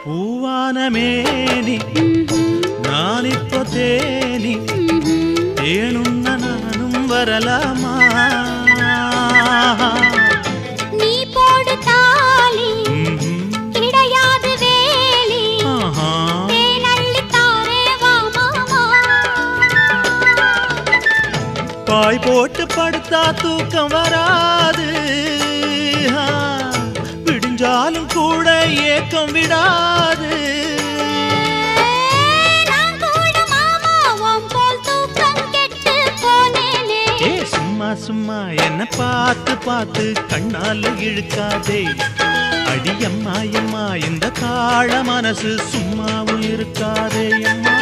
பூவான மேனி நான் இப்போ தேனி தேனுண்ண நானும் வரலாமா நீ போடு தாலி கிடையாது வேலி தேனள்ளி தாரே வா மாமா பாய் போட்டு படுத்தா தூக்கம் வராது விடிஞ்சாலும் கூட ஏக்கம் விடாது சும்மா சும்மா என்ன பார்த்து பார்த்து கண்ணால இழுக்காதே அடியம்மா அம்மா இந்த காள மனசு சும்மாவும் இருக்காதே அம்மா